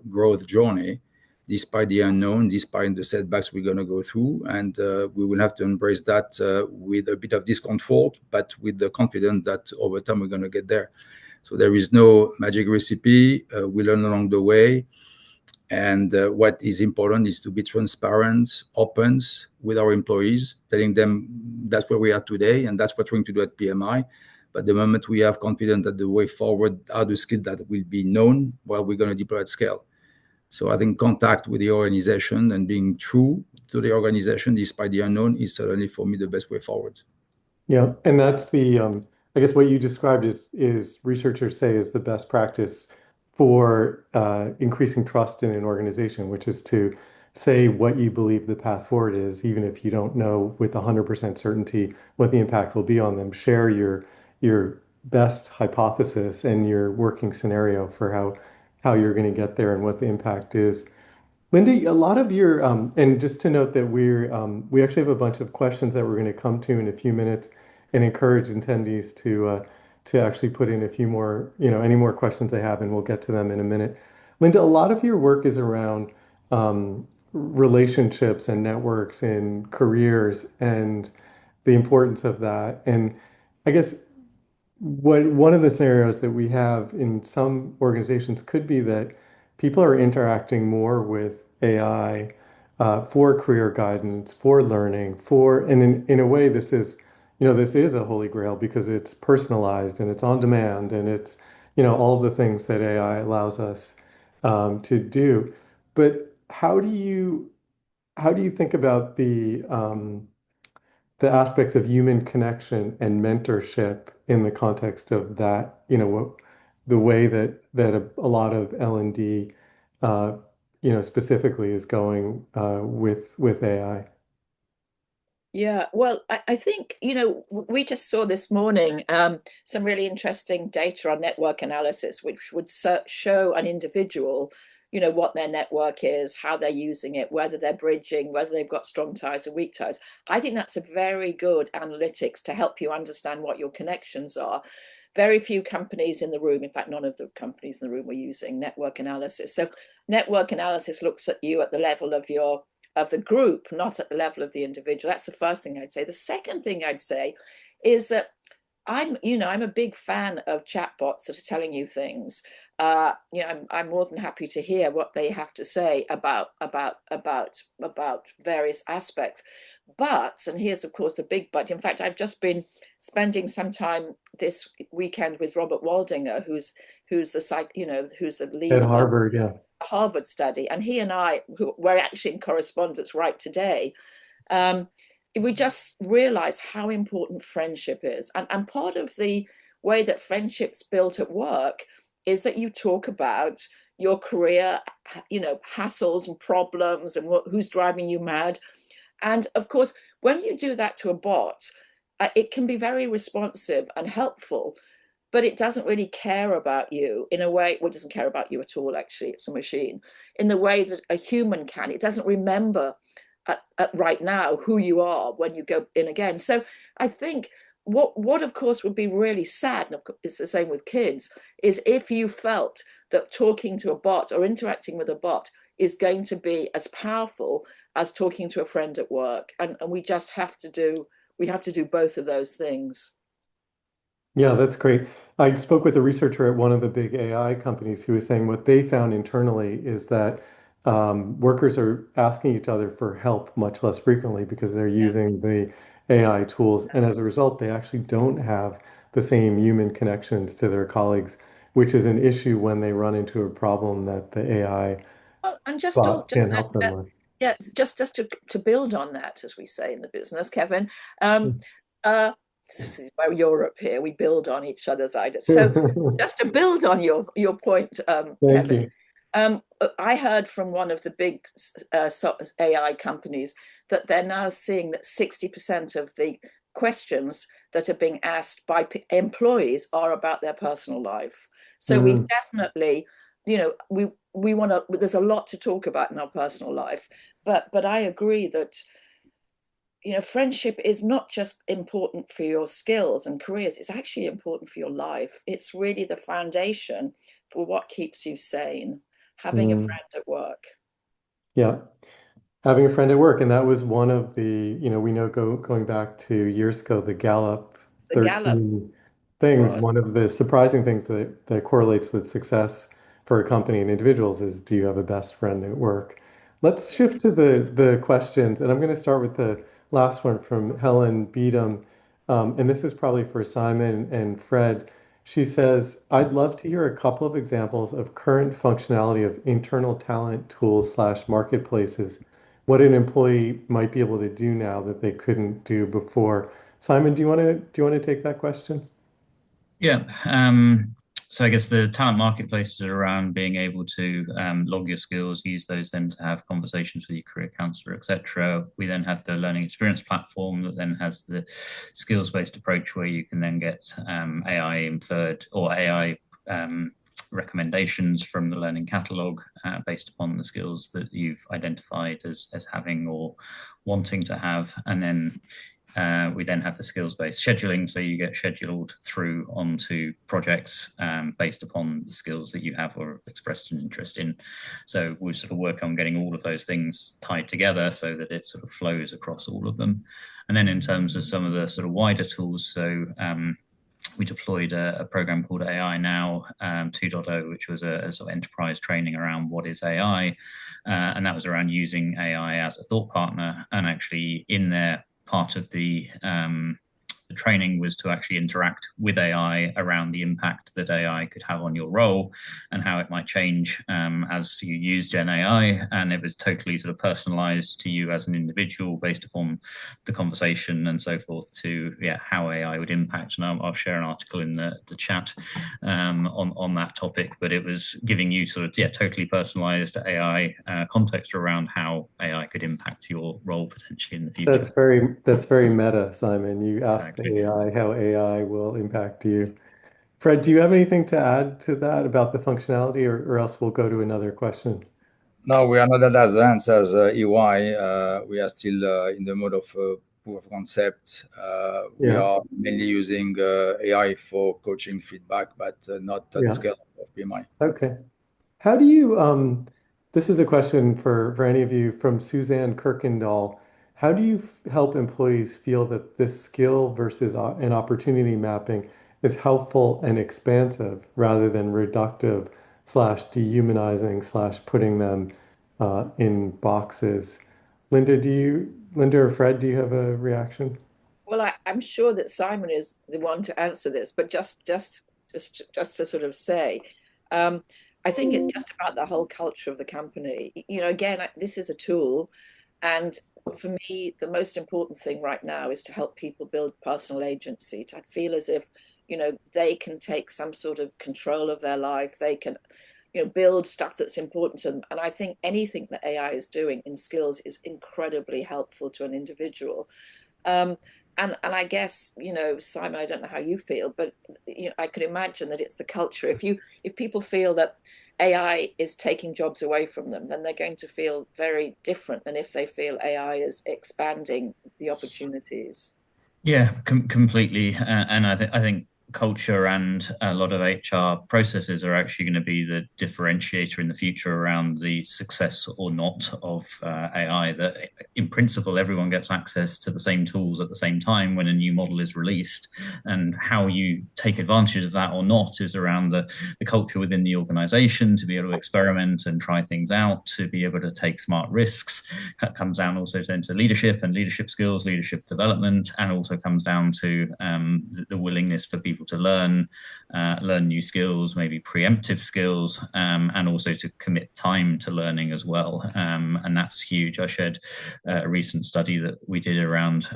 growth journey, despite the unknown, despite the setbacks we're going to go through. And we will have to embrace that with a bit of discomfort, but with the confidence that over time we're going to get there. So there is no magic recipe. We learn along the way. And what is important is to be transparent, open with our employees, telling them that's where we are today and that's what we're going to do at PMI. But the moment we have confidence that the way forward are the skills that will be known, well, we're going to deploy at scale. So I think contact with the organization and being true to the organization despite the unknown is certainly for me the best way forward. Yeah, and that's I guess what you described is researchers say is the best practice for increasing trust in an organization, which is to say what you believe the path forward is, even if you don't know with 100% certainty what the impact will be on them. Share your best hypothesis and your working scenario for how you're going to get there and what the impact is. Lynda, a lot of your, and just to note that we actually have a bunch of questions that we're going to come to in a few minutes, and encourage attendees to actually put in a few more, any more questions they have, and we'll get to them in a minute. Lynda, a lot of your work is around relationships and networks and careers and the importance of that. And I guess one of the scenarios that we have in some organizations could be that people are interacting more with AI for career guidance, for learning, and in a way, this is a holy grail because it's personalized and it's on demand and it's, all the things that AI allows us to do. But how do you think about the aspects of human connection and mentorship in the context of that, the way that a lot of L&D, specifically is going with AI? Yeah, well, I think, we just saw this morning some really interesting data on network analysis, which would show an individual, what their network is, how they're using it, whether they're bridging, whether they've got strong ties or weak ties. I think that's a very good analytics to help you understand what your connections are. Very few companies in the room, in fact, none of the companies in the room were using network analysis. So network analysis looks at you at the level of the group, not at the level of the individual. That's the first thing I'd say. The second thing I'd say is that I'm a big fan of chatbots that are telling you things. I'm more than happy to hear what they have to say about various aspects. But, and here's of course the big but. In fact, I've just been spending some time this weekend with Robert Waldinger, who's the At lead of Harvard, yeah. Harvard study, and he and I, who were actually in correspondence right today, um, we just realize how important friendship is. And part of the way that friendship's built at work is that you talk about your career, hassles and problems and who's driving you mad. And of course, when you do that to a bot, it can be very responsive and helpful, but it doesn't really care about you in a way. Well, it doesn't care about you at all, actually. It's a machine in the way that a human can. It doesn't remember at right now who you are when you go in again. So I think what of course would be really sad, and it's the same with kids, is if you felt that talking to a bot or interacting with a bot is going to be as powerful as talking to a friend at work. And we just have to do both of those things. Yeah, that's great. I spoke with a researcher at one of the big AI companies who was saying what they found internally is that workers are asking each other for help much less frequently because they're Yeah. using the AI tools. And as a result, they actually don't have the same human connections to their colleagues, which is an issue when they run into a problem that the AI Oh, and just bot can't help them with. yeah, just to build on that, as we say in the business, Kevin. Um, uh, this is about Europe here. We build on each other's ideas. So just to build on your point, Thank Kevin, you. I heard from one of the big AI companies that they're now seeing that 60% of the questions that are being asked by employees are about their personal life. So we've Mm, definitely, we want to. There's a lot to talk about in our personal life, but I agree that friendship is not just important for your skills and careers, it's actually important for your life. It's really the foundation for what keeps you sane, having a mm, friend at work. yeah. Having a friend at work, and that was one of the, we know going back to years ago, the Gallup The Gallup 13 things, was. one of the surprising things that correlates with success for a company and individuals is do you have a best friend at work? Let's shift to the questions, and I'm going to start with the last one from Helen Beedham. And this is probably for Simon and Fred. She says, I'd love to hear a couple of examples of current functionality of internal talent tools slash marketplaces, what an employee might be able to do now that they couldn't do before. Simon, do you want to take that question? Yeah. So I guess the talent marketplace is around being able to log your skills, use those then to have conversations with your career counselor, etc. We then have the learning experience platform that then has the skills-based approach where you can then get AI inferred or AI recommendations from the learning catalog based upon the skills that you've identified as having or wanting to have. And then we then have the skills-based scheduling, so you get scheduled through onto projects based upon the skills that you have or have expressed an interest in. So we sort of work on getting all of those things tied together so that it sort of flows across all of them. And then in terms of some of the sort of wider tools, so we deployed a program called AI Now 2.0, which was a sort of enterprise training around what is AI. And that was around using AI as a thought partner. And actually in there, part of the training was to actually interact with AI around the impact that AI could have on your role and how it might change as you use Gen AI. And it was totally sort of personalized to you as an individual based upon the conversation and so forth to how AI would impact. And I'll share an article in the chat on that topic, but it was giving you sort of totally personalized AI context around how AI could impact your role potentially in the future. That's very meta, Simon. You asked Exactly. AI how AI will impact you. Fred, do you have anything to add to that about the functionality, or else we'll go to another question? No, we are not that advanced as EY. We are still in the mode of proof of concept. We Yeah, are mainly using AI for coaching feedback, but not at yeah. scale of PMI. Okay. How do you, this is a question for any of you from Suzanne Kirkendall. How do you help employees feel that this skill versus an opportunity mapping is helpful and expansive rather than reductive slash dehumanizing slash putting them in boxes. Lynda or Fred, do you have a reaction? Well, I'm sure that Simon is the one to answer this, but just to sort of say, um, I think it's just about the whole culture of the company. You know, again, this is a tool, and for me, the most important thing right now is to help people build personal agency, to feel as if, you know, they can take some sort of control of their life. They can, you know, build stuff that's important to them. And I think anything that AI is doing in skills is incredibly helpful to an individual. Um, and I guess, you know, Simon, I don't know how you feel, but you know, I could imagine that it's the culture. If people feel that AI is taking jobs away from them, then they're going to feel very different than if they feel AI is expanding the opportunities. Yeah, completely. And I think culture and a lot of HR processes are actually going to be the differentiator in the future around the success or not of AI. That in principle, everyone gets access to the same tools at the same time when a new model is released, and how you take advantage of that or not is around the culture within the organization to be able to experiment and try things out, to be able to take smart risks. That comes down also then to leadership and leadership skills, leadership development, and also comes down to the willingness for people to learn new skills, maybe preemptive skills, and also to commit time to learning as well. And that's huge. I shared a recent study that we did around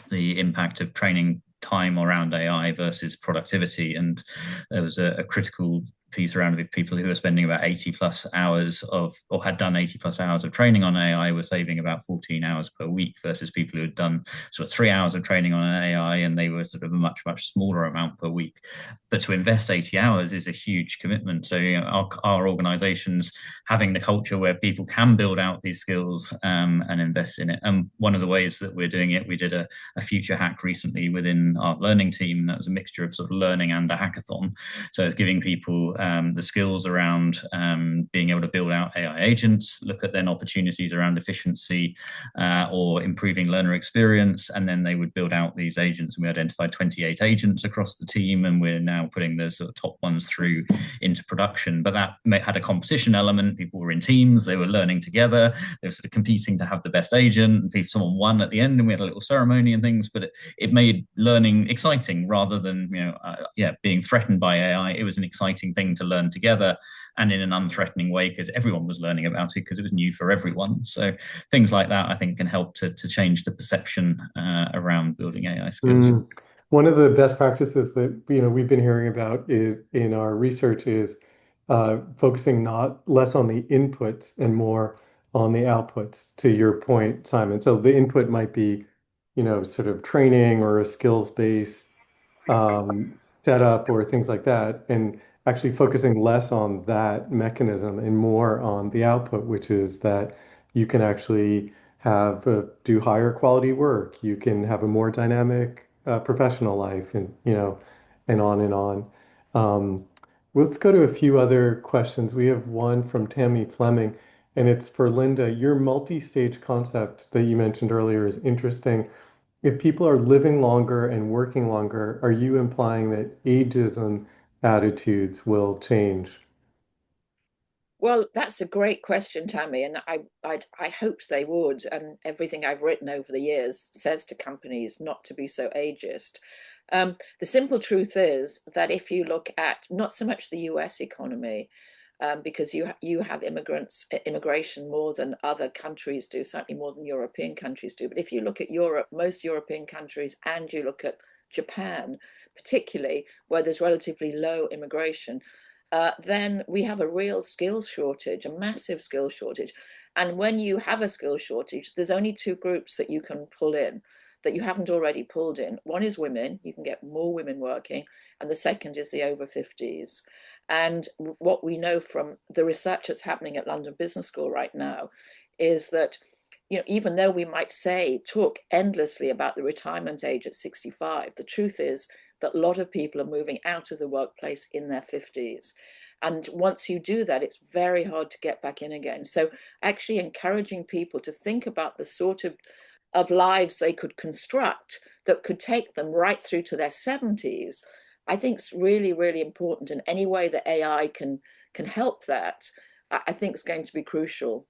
the impact of training time around AI versus productivity. And there was a critical piece around with people who are spending about 80 plus hours of, or had done 80 plus hours of training on AI, were saving about 14 hours per week, versus people who had done sort of 3 hours of training on an AI and they were sort of a much, much smaller amount per week. But to invest 80 hours is a huge commitment. So, you know, our organizations having the culture where people can build out these skills and invest in it. And one of the ways that we're doing it, we did a future hack recently within our learning team. And that was a mixture of sort of learning and a hackathon. So it's giving people the skills around being able to build out AI agents, look at then opportunities around efficiency or improving learner experience. And then they would build out these agents. And we identified 28 agents across the team. And we're now putting the sort of top ones through into production. But that had a competition element. People were in teams, they were learning together, they were sort of competing to have the best agent. And someone won at the end, and we had a little ceremony and things. But it made learning exciting rather than, you know, being threatened by AI. It was an exciting thing to learn together and in an unthreatening way, because everyone was learning about it because it was new for everyone. So things like that, I think, can help to change the perception around building AI skills. One of the best practices that we've been hearing about in our research is focusing not less on the inputs and more on the outputs. To your point, Simon. So the input might be, sort of training or a skills-based setup or things like that, and actually focusing less on that mechanism and more on the output, which is that you can actually have do higher quality work. You can have a more dynamic professional life, and and on and on. Um, let's go to a few other questions. We have one from Tammy Fleming, and it's for Lynda. Your multi-stage concept that you mentioned earlier is interesting. If people are living longer and working longer, are you implying that ageism attitudes will change? Well, that's a great question, Tammy, and I hoped they would. And everything I've written over the years says to companies not to be so ageist. The simple truth is that if you look at not so much the US economy, because you have immigration more than other countries do, certainly more than European countries do. But if you look at Europe, most European countries, and you look at Japan, particularly where there's relatively low immigration, then we have a real skills shortage, a massive skills shortage. And when you have a skills shortage, there's only two groups that you can pull in that you haven't already pulled in. One is women, you can get more women working, and the second is the over 50s. And what we know from the research that's happening at London Business School right now is that, even though we might talk endlessly about the retirement age at 65, the truth is that a lot of people are moving out of the workplace in their 50s. And once you do that, it's very hard to get back in again. So actually encouraging people to think about the sort of lives they could construct that could take them right through to their 70s, I think is really, really important. And any way that AI can can help that, I think is going to be crucial.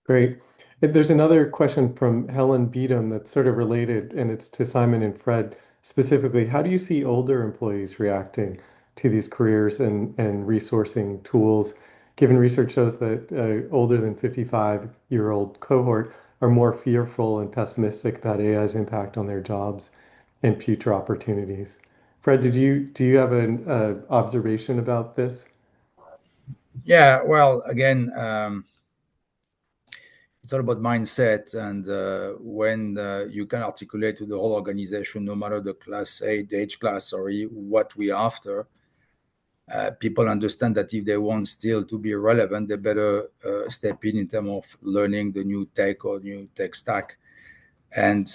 Great. There's another question from Helen Beadham that's sort of related, and it's to Simon and Fred specifically. How do you see older employees reacting to these careers and resourcing tools, given research shows that older than 55-year-old cohort are more fearful and pessimistic about AI's impact on their jobs and future opportunities? Fred, do you have an observation about this? Yeah, well, again, it's all about mindset, and when you can articulate to the whole organization, no matter the class, the age class, or what we after, people understand that if they want still to be relevant, they better step in terms of learning the new tech or new tech stack. And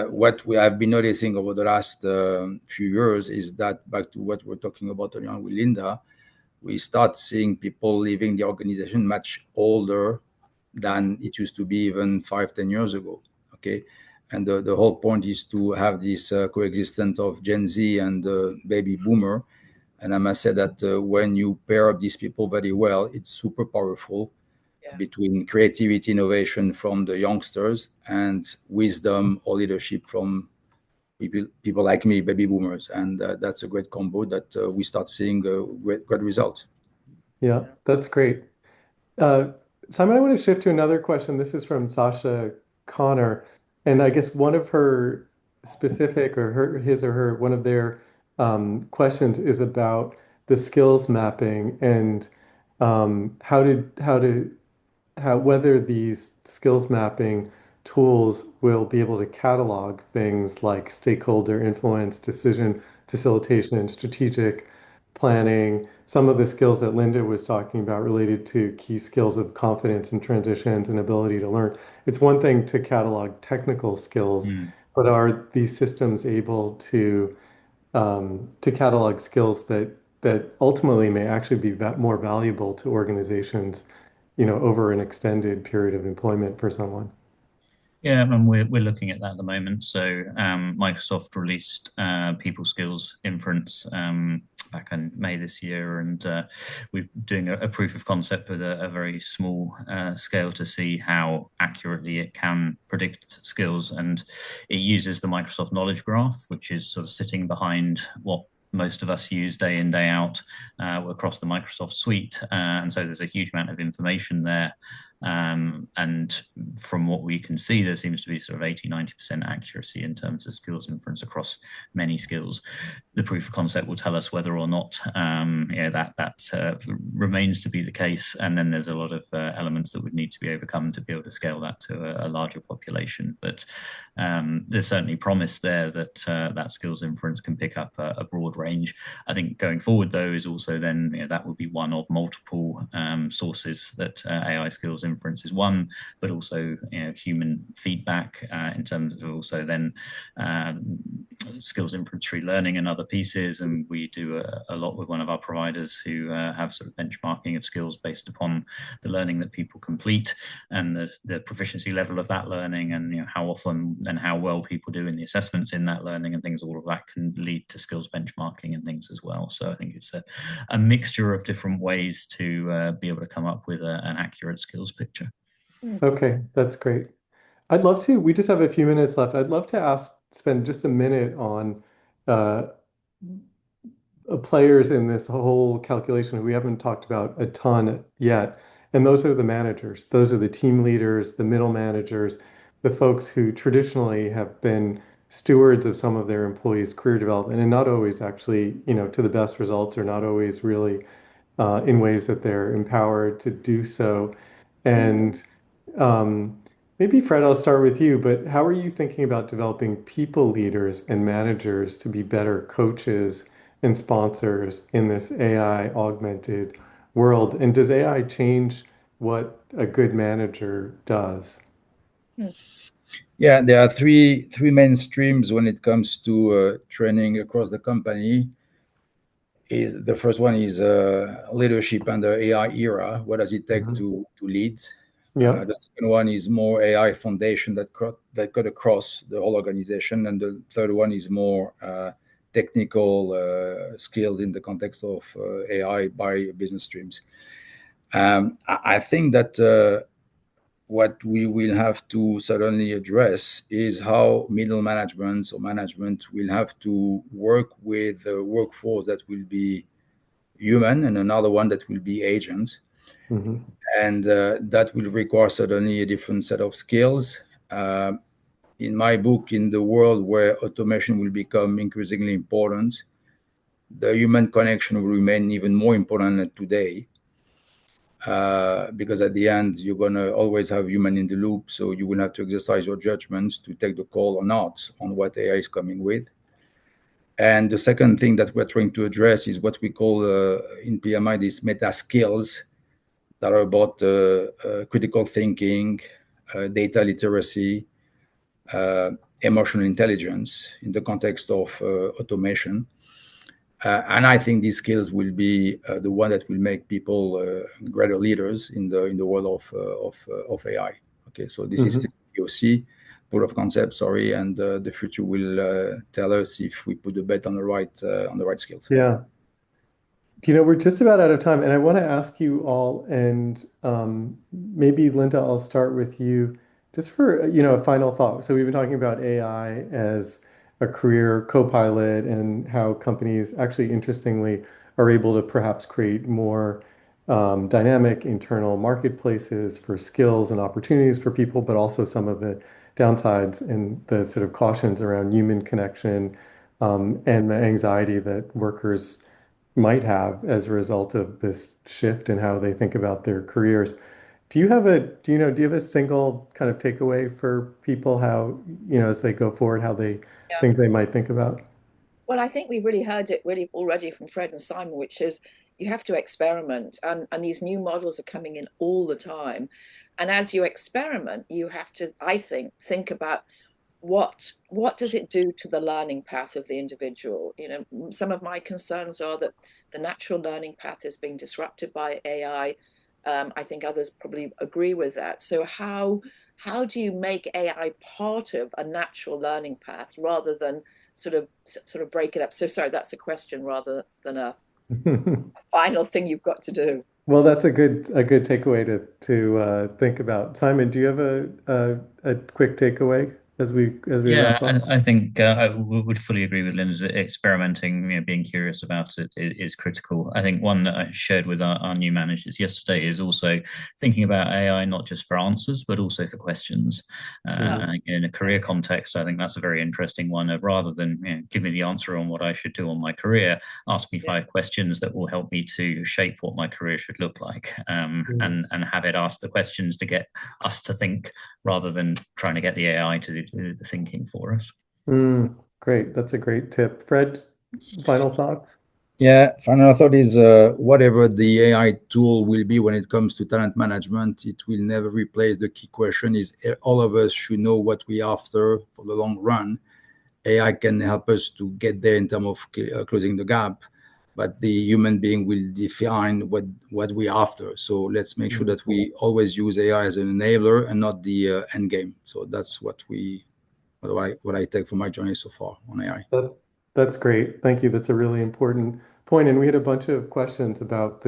what we have been noticing over the last few years is that, back to what we're talking about earlier with Lynda, we start seeing people leaving the organization much older than it used to be even 5-10 years ago. Okay. And the whole point is to have this coexistence of Gen Z and baby boomer. And I must say that when you pair up these people very well, it's super powerful. Yeah. Between creativity, innovation from the youngsters, and wisdom or leadership from people like me, baby boomers. And that's a great combo that we start seeing great results. Yeah, that's great. Simon, I want to shift to another question. This is from Sasha Connor. And I guess one of her specific, or one of their questions is about the skills mapping and whether these skills mapping tools will be able to catalog things like stakeholder influence, decision facilitation, and strategic planning. Some of the skills that Lynda was talking about related to key skills of confidence and transitions and ability to learn. It's one thing to catalog technical skills, but are these systems able to catalog skills that ultimately may actually be more valuable to organizations, over an extended period of employment for someone? Yeah, and we're looking at that at the moment. So Microsoft released People Skills Inference back in May this year, and we're doing a proof of concept with a very small scale to see how accurately it can predict skills. And it uses the Microsoft Knowledge Graph, which is sort of sitting behind what most of us use day in, day out across the Microsoft suite. And so there's a huge amount of information there. And from what we can see, there seems to be sort of 80-90% accuracy in terms of skills inference across many skills. The proof of concept will tell us whether or not that remains to be the case. And then there's a lot of elements that would need to be overcome to be able to scale that to a larger population. But there's certainly promise there that that skills inference can pick up a broad range. I think going forward, though, is also then that will be one of multiple sources that AI skills inference is one, but also human feedback in terms of also then skills inference learning and other pieces. And we do a lot with one of our providers who have sort of benchmarking of skills based upon the learning that people complete and the proficiency level of that learning, and how often and how well people do in the assessments in that learning and things. All of that can lead to skills benchmarking and things as well. So I think it's a mixture of different ways to be able to come up with an accurate skills picture. Okay, that's great. We just have a few minutes left. I'd love to spend just a minute on players in this whole calculation we haven't talked about a ton yet. And those are the managers. Those are the team leaders, the middle managers, the folks who traditionally have been stewards of some of their employees' career development, and not always actually, to the best results, or not always really in ways that they're empowered to do so. And maybe, Fred, I'll start with you, but how are you thinking about developing people leaders and managers to be better coaches and sponsors in this AI augmented world? And does AI change what a good manager does? Yeah, there are three main streams when it comes to training across the company. The first one is leadership under AI era. What does it take to lead? Yeah. The second one is more AI foundation that cut across the whole organization, and the third one is more technical skills in the context of AI by business streams. I think that what we will have to certainly address is how middle management or management will have to work with a workforce that will be human and another one that will be agent. Mm-hmm. And that will require certainly a different set of skills. In my book, in the world where automation will become increasingly important, the human connection will remain even more important than today. Because at the end, you're going to always have human in the loop. So you will have to exercise your judgments to take the call or not on what AI is coming with. And the second thing that we're trying to address is what we call in PMI these meta skills that are about critical thinking, data literacy, emotional intelligence in the context of automation. And I think these skills will be the one that will make people greater leaders in the world of AI. Okay, so this is Mm-hmm. the POC, proof of concept. Sorry, and the future will tell us if we put the bet on the right skills. Yeah. We're just about out of time, and I want to ask you all, and maybe Lynda, I'll start with you, just for a final thought. So we've been talking about AI as a career co-pilot and how companies actually, interestingly, are able to perhaps create more dynamic internal marketplaces for skills and opportunities for people, but also some of the downsides and the sort of cautions around human connection and the anxiety that workers might have as a result of this shift in how they think about their careers. Do you have a single kind of takeaway for people how, as they go forward, how they Yeah. think they might think about? Well, I think we've really heard it really already from Fred and Simon, which is you have to experiment, and these new models are coming in all the time. And as you experiment, you have to, I think about what does it do to the learning path of the individual. Some of my concerns are that the natural learning path is being disrupted by AI. I think others probably agree with that. So how do you make AI part of a natural learning path rather than sort of break it up? So sorry, that's a question rather than a final thing you've got to do. Well, that's a good takeaway to think about. Simon, do you have a quick takeaway as we Yeah, wrap up? I think I would fully agree with Lynda's experimenting, being curious about it is critical. I think one that I shared with our new managers yesterday is also thinking about AI not just for answers, but also for questions. Mhm. In a career context, I think that's a very interesting one of rather than give me the answer on what I should do on my career, ask me 5 questions that will help me to shape what my career should look like, Mhm. and have it ask the questions to get us to think rather than trying to get the AI to do the thinking for us. Great. That's a great tip. Fred, final thoughts? Yeah, final thought is whatever the AI tool will be when it comes to talent management, it will never replace the key question is all of us should know what we're after for the long run. AI can help us to get there in terms of closing the gap, but the human being will define what we're after. So let's make sure that we always use AI as an enabler and not the end game. So that's what I take from my journey so far on AI. That, that's great. Thank you. That's a really important point. And we had a bunch of questions about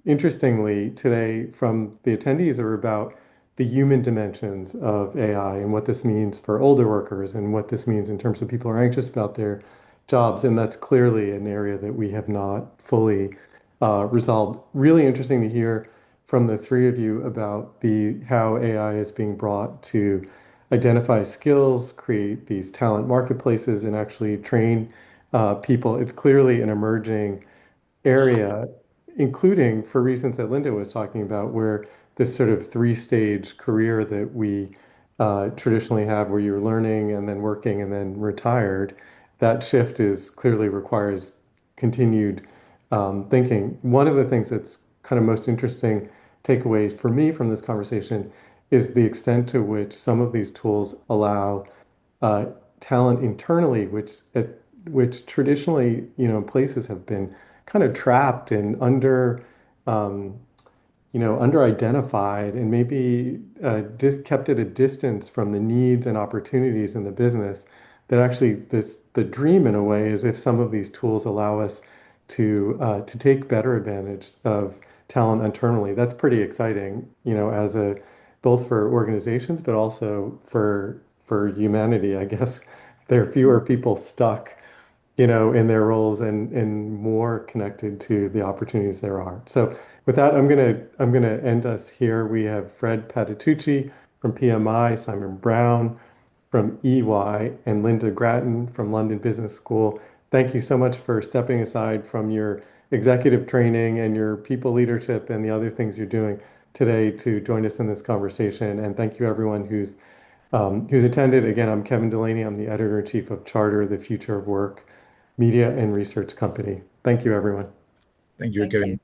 interestingly, today from the attendees are about the human dimensions of AI and what this means for older workers and what this means in terms of people who are anxious about their jobs. And that's clearly an area that we have not fully resolved. Really interesting to hear from the three of you about how AI is being brought to identify skills, create these talent marketplaces, and actually train people. It's clearly an emerging area, including for reasons that Lynda was talking about, where this sort of three-stage career that we traditionally have, where you're learning and then working and then retired, that shift is clearly requires continued thinking. One of the things that's kind of most interesting takeaways for me from this conversation is the extent to which some of these tools allow uh, talent internally, which traditionally, places have been kind of trapped and um, under identified and maybe kept at a distance from the needs and opportunities in the business that actually the dream in a way is if some of these tools allow us to take better advantage of talent internally. That's pretty exciting, as a both for organizations, but also for humanity, I guess. There are fewer people stuck, in their roles and more connected to the opportunities there are. So with that, I'm gonna end us here. We have Fred Patitucci from PMI, Simon Brown from EY, and Lynda Gratton from London Business School. Thank you so much for stepping aside from your executive training and your people leadership and the other things you're doing today to join us in this conversation. And thank you everyone who's attended. Again, I'm Kevin Delaney. I'm the editor-in-chief of Charter, the Future of Work Media and Research Company. Thank you, everyone. Thank you, Thank Kevin. you.